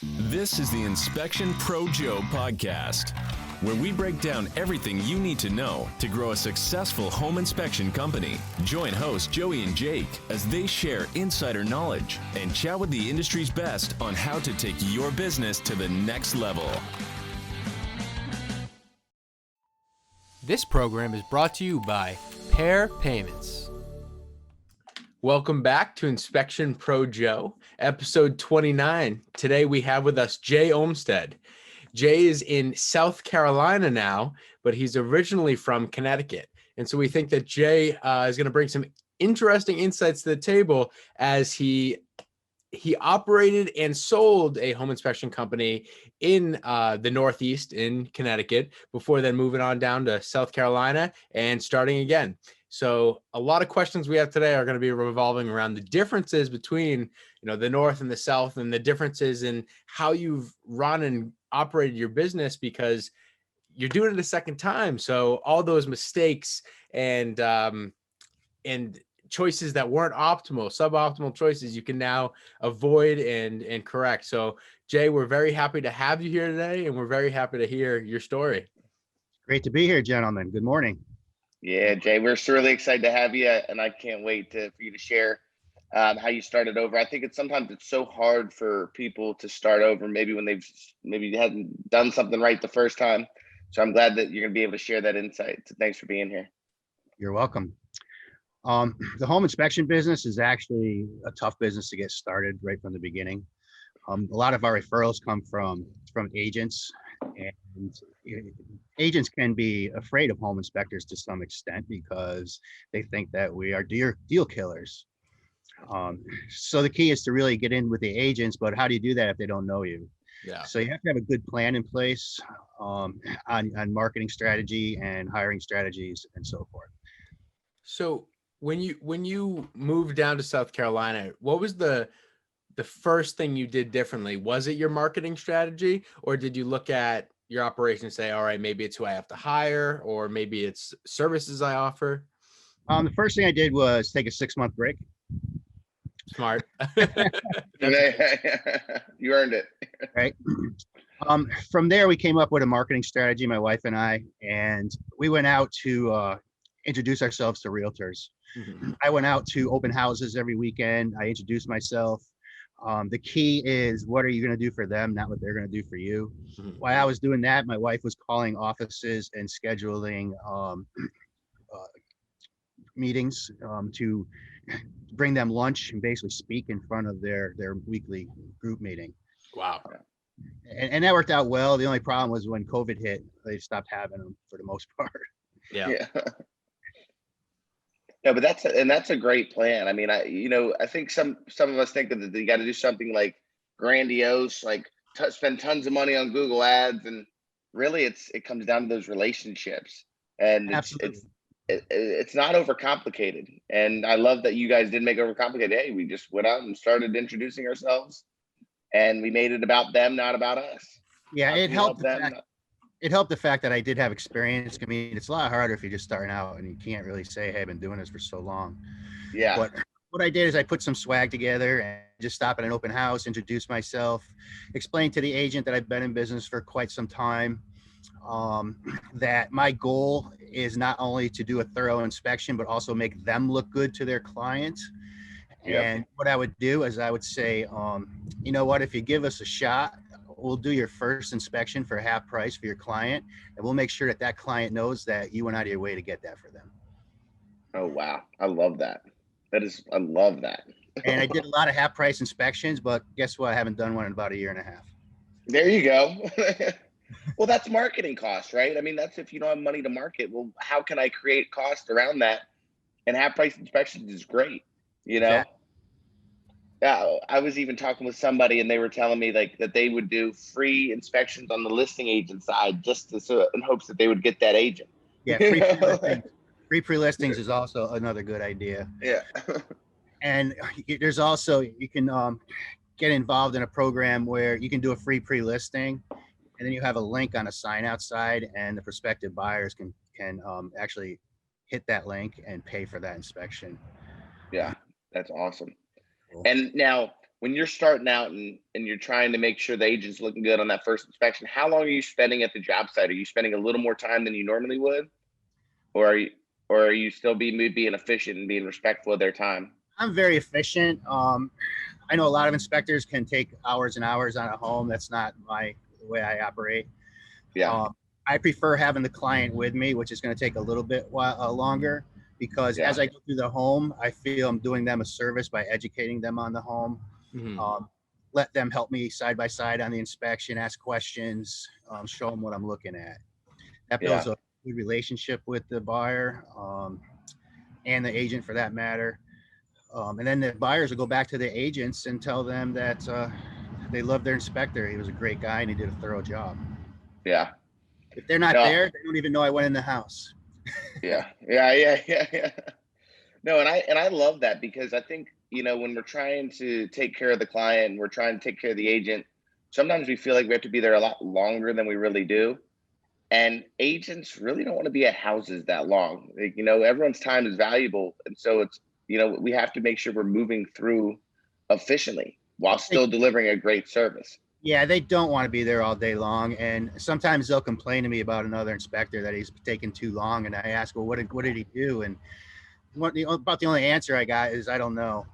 This is the Inspection Pro Joe podcast, where we break down everything you need to know to grow a successful home inspection company. Join hosts Joey and Jake as they share insider knowledge and chat with the industry's best on how to take your business to the next level. This program is brought to you by Pair Payments. Welcome back to Inspection Pro Joe, episode 29. Today we have with us Jay Olmstead. Jay is in South Carolina now, but he's originally from Connecticut. And so we think that Jay is going to bring some interesting insights to the table as he operated and sold a home inspection company in the Northeast in Connecticut before then moving on down to South Carolina and starting again. So a lot of questions we have today are going to be revolving around the differences between, the North and the South, and the differences in how you've run and operated your business, because you're doing it a second time. So all those mistakes and choices that weren't optimal, suboptimal choices, you can now avoid and correct. So Jay, we're very happy to have you here today, and we're very happy to hear your story. Great to be here, gentlemen. Good morning. Yeah, Jay, we're really excited to have you, and I can't wait for you to share how you started over. I think sometimes it's so hard for people to start over, maybe when maybe hadn't done something right the first time. So I'm glad that you're going to be able to share that insight. So thanks for being here. You're welcome. The home inspection business is actually a tough business to get started right from the beginning. A lot of our referrals come from agents, and agents can be afraid of home inspectors to some extent because they think that we are deal killers. So the key is to really get in with the agents, but how do you do that if they don't know you? Yeah. So you have to have a good plan in place on marketing strategy and hiring strategies and so forth. So when you moved down to South Carolina, what was the first thing you did differently? Was it your marketing strategy, or did you look at your operation and say, all right, maybe it's who I have to hire, or maybe it's services I offer? The first thing I did was take a 6-month break. Smart. You earned it. Right. From there, we came up with a marketing strategy, my wife and we went out to introduce ourselves to realtors. Mm-hmm. I went out to open houses every weekend. I introduced myself. The key is, what are you going to do for them, not what they're going to do for you. Mm-hmm. While I was doing that, my wife was calling offices and scheduling meetings to bring them lunch and basically speak in front of their weekly group meeting. Wow. And that worked out well. The only problem was when COVID hit, they stopped having them for the most part. Yeah. Yeah, but that's a great plan. I mean, I think some of us think that you got to do something like grandiose, like spend tons of money on Google Ads, and really it comes down to those relationships, and it's not overcomplicated. And I love that you guys didn't make it overcomplicated. Hey, we just went out and started introducing ourselves, and we made it about them, not about us. Yeah, it helped the fact that I did have experience. I mean, it's a lot harder if you're just starting out and you can't really say, hey, I've been doing this for so long. Yeah. But what I did is I put some swag together and just stop at an open house, introduce myself, explain to the agent that I've been in business for quite some time, that my goal is not only to do a thorough inspection, but also make them look good to their clients. Yep. And what I would do is I would say, you know what, if you give us a shot, we'll do your first inspection for half price for your client, and we'll make sure that client knows that you went out of your way to get that for them. Oh, wow. I love that. I love that. And I did a lot of half price inspections, but guess what? I haven't done one in about a year and a half. There you go. Well, that's marketing costs, right? I mean, that's if you don't have money to market. Well, how can I create cost around that? And half price inspections is great, Exactly. Yeah, I was even talking with somebody, and they were telling me like that they would do free inspections on the listing agent side just in hopes that they would get that agent. Yeah, free pre-listings is also another good idea. Yeah. And there's also, you can get involved in a program where you can do a free pre-listing, and then you have a link on a sign outside, and the prospective buyers can actually hit that link and pay for that inspection. Yeah, that's awesome. And now, when you're starting out and you're trying to make sure the agent's looking good on that first inspection, how long are you spending at the job site? Are you spending a little more time than you normally would? Or are you still being efficient and being respectful of their time? I'm very efficient. I know a lot of inspectors can take hours and hours on a home. That's not the way I operate. Yeah. I prefer having the client with me, which is going to take a little bit longer, because as I go through the home, I feel I'm doing them a service by educating them on the home. Let them help me side by side on the inspection, ask questions, show them what I'm looking at. That builds a good relationship with the buyer and the agent for that matter. And then the buyers will go back to the agents and tell them that they love their inspector. He was a great guy and he did a thorough job. Yeah. If they're not there, they don't even know I went in the house. Yeah. No, and I love that, because I think, when we're trying to take care of the client and we're trying to take care of the agent, sometimes we feel like we have to be there a lot longer than we really do. And agents really don't want to be at houses that long. Like, everyone's time is valuable. And so it's, we have to make sure we're moving through efficiently while still delivering a great service. Yeah, they don't want to be there all day long. And sometimes they'll complain to me about another inspector that he's taking too long. And I ask, well, what did he do? And about the only answer I got is, I don't know.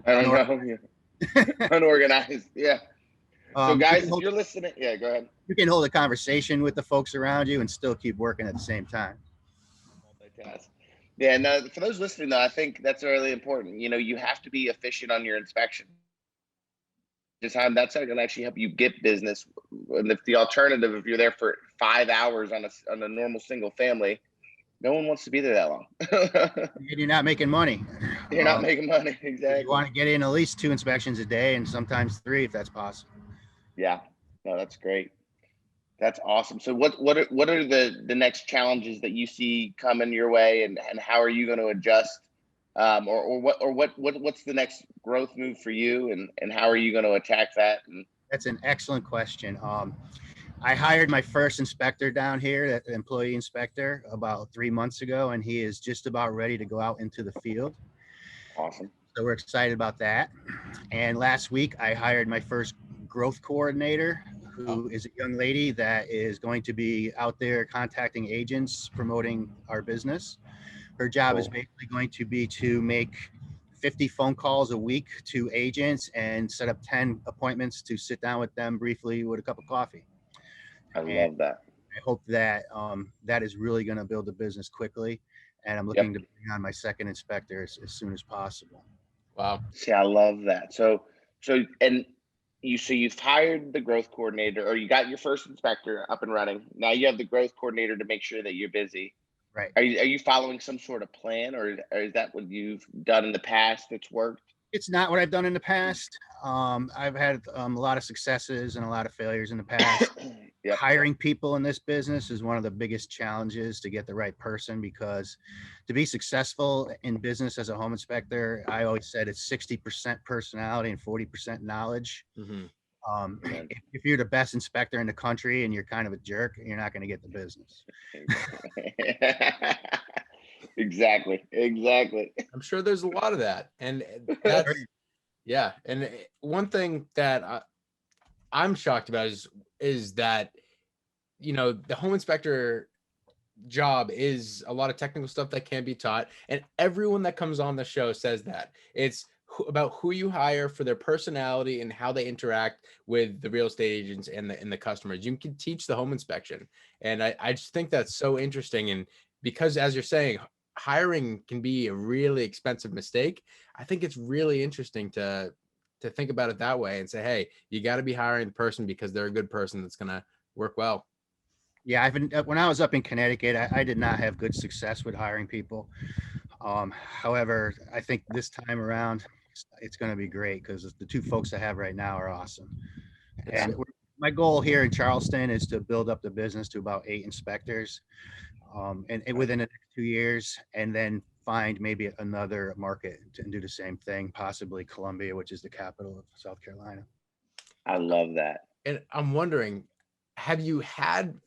I don't know. Unorganized. Yeah. So guys, if you're listening, go ahead. You can hold a conversation with the folks around you and still keep working at the same time. Yeah, and for those listening, though, I think that's really important. You have to be efficient on your inspection. That's going to actually help you get business. And if the alternative, if you're there for 5 hours on a normal single family, no one wants to be there that long. You're not making money. You're not making money. Exactly. You want to get in at least 2 inspections a day, and sometimes 3 if that's possible. Yeah, no, that's great. That's awesome. So what are the next challenges that you see coming your way, and how are you going to adjust? What's the next growth move for you, and how are you going to attack that? That's an excellent question. I hired my first inspector down here, the employee inspector, about 3 months ago, and he is just about ready to go out into the field. Awesome. So we're excited about that. And last week I hired my first growth coordinator, who is a young lady that is going to be out there contacting agents, promoting our business. Her job is basically going to be to make 50 phone calls a week to agents and set up 10 appointments to sit down with them briefly with a cup of coffee. I love that. I hope that that is really going to build a business quickly. And I'm looking to bring on my second inspector as soon as possible. Wow. See, I love that. So you've hired the growth coordinator, or you got your first inspector up and running. Now you have the growth coordinator to make sure that you're busy. Right. Are you following some sort of plan, or is that what you've done in the past that's worked? It's not what I've done in the past. I've had a lot of successes and a lot of failures in the past. Hiring people in this business is one of the biggest challenges, to get the right person, because to be successful in business as a home inspector, I always said it's 60% personality and 40% knowledge. If you're the best inspector in the country and you're kind of a jerk, you're not going to get the business. Exactly. I'm sure there's a lot of that. And that's, yeah. And one thing that I'm shocked about is that, the home inspector job is a lot of technical stuff that can be taught. And everyone that comes on the show says that it's about who you hire for their personality and how they interact with the real estate agents and the customers. You can teach the home inspection. And I just think that's so interesting. And because, as you're saying, hiring can be a really expensive mistake, I think it's really interesting to think about it that way and say, hey, you got to be hiring the person because they're a good person that's going to work well. Yeah, when I was up in Connecticut, I did not have good success with hiring people. However, I think this time around, it's going to be great, because the 2 folks I have right now are awesome. And my goal here in Charleston is to build up the business to about 8 inspectors, and within the next 2 years, and then find maybe another market and do the same thing, possibly Columbia, which is the capital of South Carolina. I love that. And I'm wondering, have you had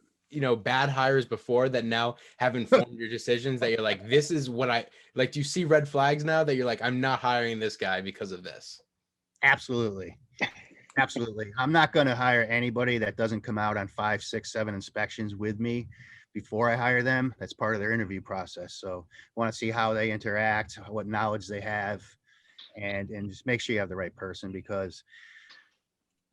bad hires before that now have informed your decisions, that you're like, this is what I like? Do you see red flags now that you're like, I'm not hiring this guy because of this? Absolutely. Absolutely. I'm not going to hire anybody that doesn't come out on 5, 6, 7 inspections with me before I hire them. That's part of their interview process. So I want to see how they interact, what knowledge they have, and just make sure you have the right person, because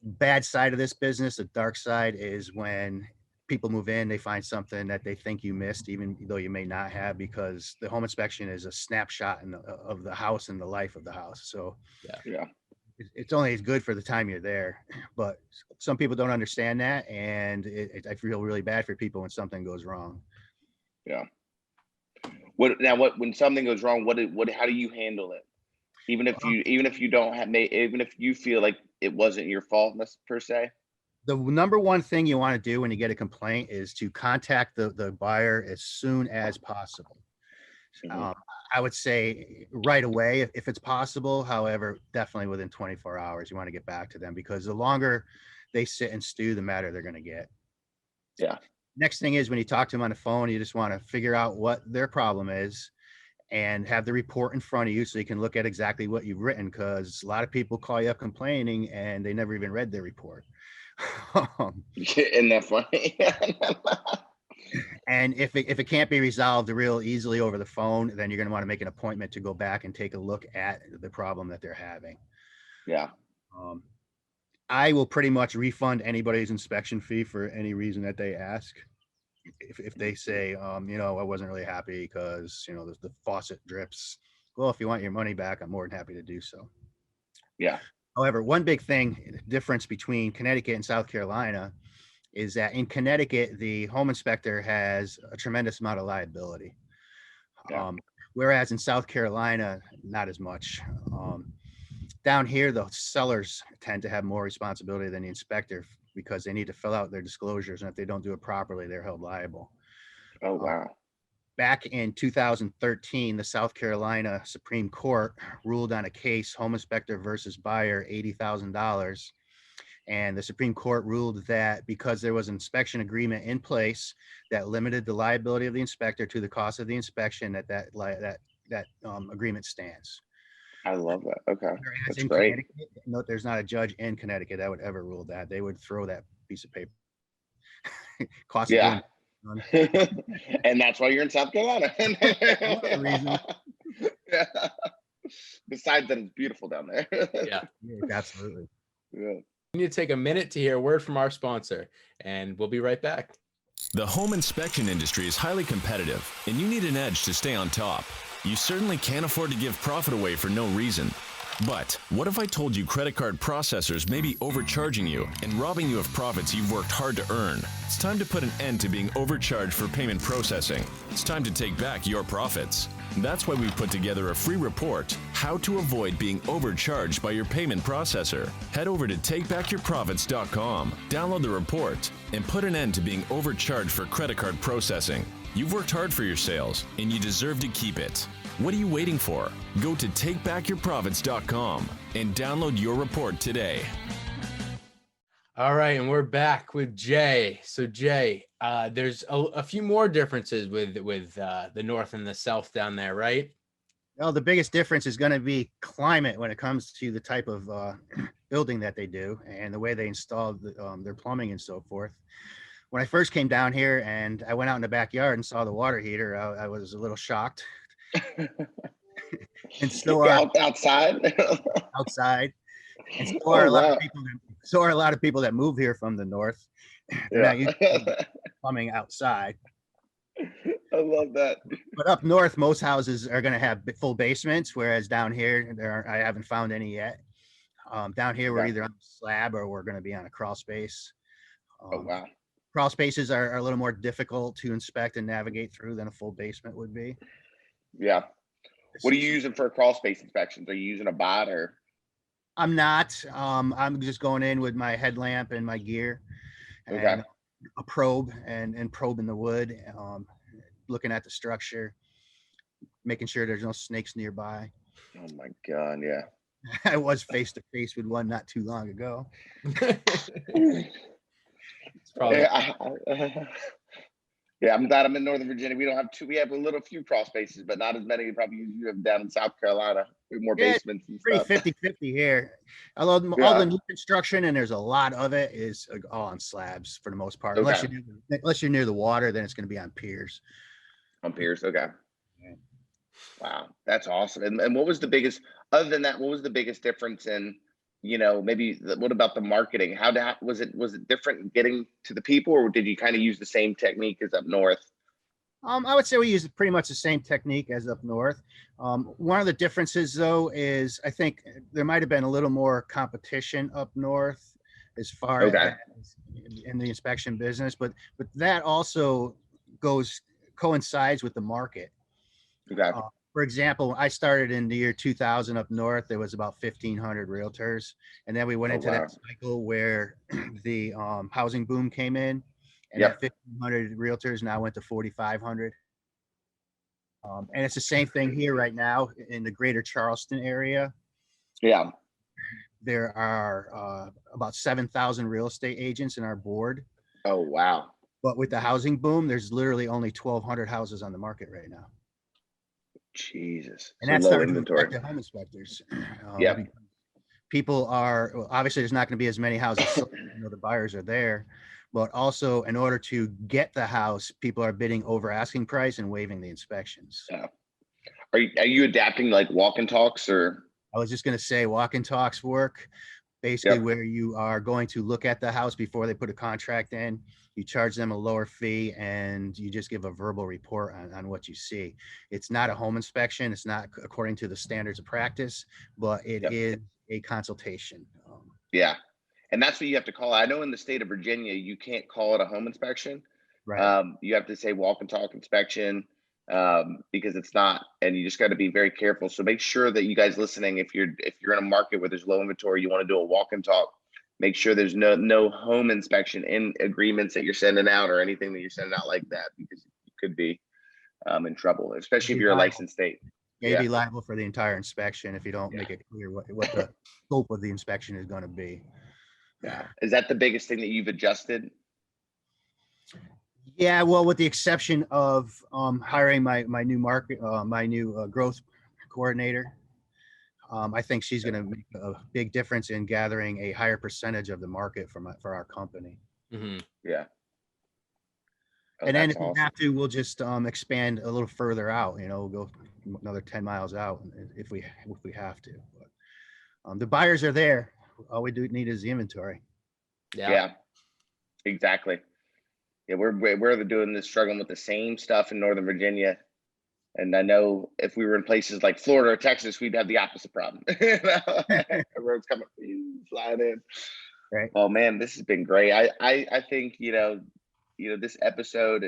bad side of this business, the dark side, is when people move in, they find something that they think you missed, even though you may not have, because the home inspection is a snapshot of the house and the life of the house. So Yeah. it's only as good for the time you're there, but some people don't understand that, and I feel really bad for people when something goes wrong. Yeah. When something goes wrong, how do you handle it? Even if you don't have, even if you feel like it wasn't your fault per se. The number one thing you want to do when you get a complaint is to contact the buyer as soon as possible. I would say right away if it's possible. However, definitely within 24 hours, you want to get back to them, because the longer they sit and stew, the madder they're going to get. Yeah. Next thing is, when you talk to them on the phone, you just want to figure out what their problem is and have the report in front of you so you can look at exactly what you've written, because a lot of people call you up complaining and they never even read their report. Isn't that funny? And if it can't be resolved real easily over the phone, then you're going to want to make an appointment to go back and take a look at the problem that they're having. Yeah. I will pretty much refund anybody's inspection fee for any reason that they ask. If they say, I wasn't really happy because, the faucet drips. Well, if you want your money back, I'm more than happy to do so. Yeah. However, one big difference between Connecticut and South Carolina is that in Connecticut, the home inspector has a tremendous amount of liability. Yeah. Whereas in South Carolina, not as much. Down here, the sellers tend to have more responsibility than the inspector, because they need to fill out their disclosures, and if they don't do it properly, they're held liable. Oh, wow. Back in 2013, the South Carolina Supreme Court ruled on a case, home inspector versus buyer, $80,000. And the Supreme Court ruled that because there was an inspection agreement in place that limited the liability of the inspector to the cost of the inspection, that agreement stands. I love that. Okay. Whereas That's in great. Connecticut, note there's not a judge in Connecticut that would ever rule that. They would throw that piece of paper. Cost of Yeah. doing And that's why you're in South Carolina. one of the reasons. Yeah. Besides that, it's beautiful down there. Yeah. Absolutely. Yeah. We need to take a minute to hear a word from our sponsor, and we'll be right back. The home inspection industry is highly competitive, and you need an edge to stay on top. You certainly can't afford to give profit away for no reason. But what if I told you credit card processors may be overcharging you and robbing you of profits you've worked hard to earn? It's time to put an end to being overcharged for payment processing. It's time to take back your profits. That's why we've put together a free report, How to Avoid Being Overcharged by Your Payment Processor. Head over to takebackyourprofits.com, download the report, and put an end to being overcharged for credit card processing. You've worked hard for your sales, and you deserve to keep it. What are you waiting for? Go to takebackyourprofits.com and download your report today. All right, and we're back with Jay. So Jay, there's a few more differences with the North and the South down there, right? Well, the biggest difference is going to be climate when it comes to the type of building that they do and the way they install their plumbing and so forth. When I first came down here and I went out in the backyard and saw the water heater, I was a little shocked. And so are outside. outside. And so are a lot of people that move here from the north. They're not used to plumbing outside. I love that. But up north, most houses are going to have full basements, whereas down here, I haven't found any yet. Down here, we're either on a slab or we're going to be on a crawl space. Oh, wow. Crawl spaces are a little more difficult to inspect and navigate through than a full basement would be. Yeah. What are you using for crawl space inspections? Are you using a bot or? I'm not. I'm just going in with my headlamp and my gear, and a probe and probing the wood, looking at the structure, making sure there's no snakes nearby. Oh my God! Yeah. I was face to face with one not too long ago. It's probably Yeah, I'm glad I'm in Northern Virginia. We don't have we have a little few crawl spaces, but not as many probably as you have down in South Carolina. More Yeah, it's basements and pretty stuff. 50-50 here. Although all Yeah. the new construction, and there's a lot of it, is all on slabs for the most part. Okay. Unless you're near the water, then it's going to be on piers. On piers, okay. Yeah. Wow, that's awesome. And what was the biggest, other than that, what was the biggest difference in, maybe what about the marketing? Was it different getting to the people, or did you kind of use the same technique as up north? I would say we use pretty much the same technique as up north. One of the differences, though, is I think there might have been a little more competition up north as far Okay. as in the inspection business, but that also coincides with the market. Okay. For example, I started in the year 2000 up north. There was about 1,500 realtors, and then we went into that cycle where the housing boom came in, and that 1,500 realtors now went to 4,500. And it's the same thing here right now in the greater Charleston area. Yeah. There are about 7,000 real estate agents in our board. Oh, wow. But with the housing boom, there's literally only 1,200 houses on the market right now. Jesus. And that's low starting inventory. to affect the home inspectors. Yeah. People are, obviously there's not going to be as many houses sold, the buyers are there, but also in order to get the house, people are bidding over asking price and waiving the inspections. Yeah. Are you adapting like walk and talks, or? I was just going to say walk and talks work, basically where you are going to look at the house before they put a contract in. You charge them a lower fee and you just give a verbal report on what you see. It's not a home inspection. It's not according to the standards of practice, but it is a consultation. Yeah. And that's what you have to call it. I know in the state of Virginia, you can't call it a home inspection. Right. You have to say walk and talk inspection, because it's not, and you just got to be very careful. So make sure that you guys listening, if you're in a market where there's low inventory, you want to do a walk and talk, make sure there's no home inspection in agreements that you're sending out or anything that you're sending out like that, because you could be in trouble, especially if you're a licensed state. You'd be liable for the entire inspection if you don't make it clear what the scope of the inspection is going to be. Yeah. Is that the biggest thing that you've adjusted? Yeah, well, with the exception of hiring my new growth coordinator, I think she's going to make a big difference in gathering a higher percentage of the market for our company. Mm-hmm. Yeah. Oh, and then if we have to, we'll just expand a little further out. We'll go another 10 miles out if we have to. But the buyers are there. All we need is the inventory. Yeah, exactly. Yeah, we're doing this, struggling with the same stuff in Northern Virginia. And I know if we were in places like Florida or Texas, we'd have the opposite problem. Everyone's coming flying in. Right. Oh man, this has been great. I think this episode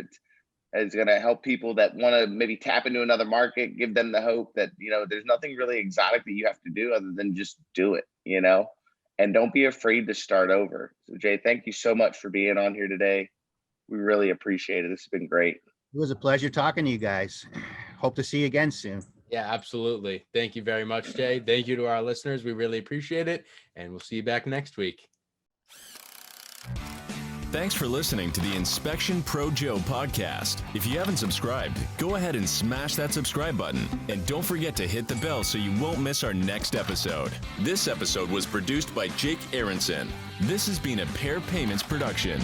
is going to help people that want to maybe tap into another market, give them the hope that there's nothing really exotic that you have to do other than just do it, and don't be afraid to start over. So Jay, thank you so much for being on here today. We really appreciate it. This has been great. It was a pleasure talking to you guys. Hope to see you again soon. Yeah, absolutely. Thank you very much, Jay. Thank you to our listeners. We really appreciate it. And we'll see you back next week. Thanks for listening to the Inspection Pro Joe podcast. If you haven't subscribed, go ahead and smash that subscribe button. And don't forget to hit the bell so you won't miss our next episode. This episode was produced by Jake Aronson. This has been a Pair Payments production.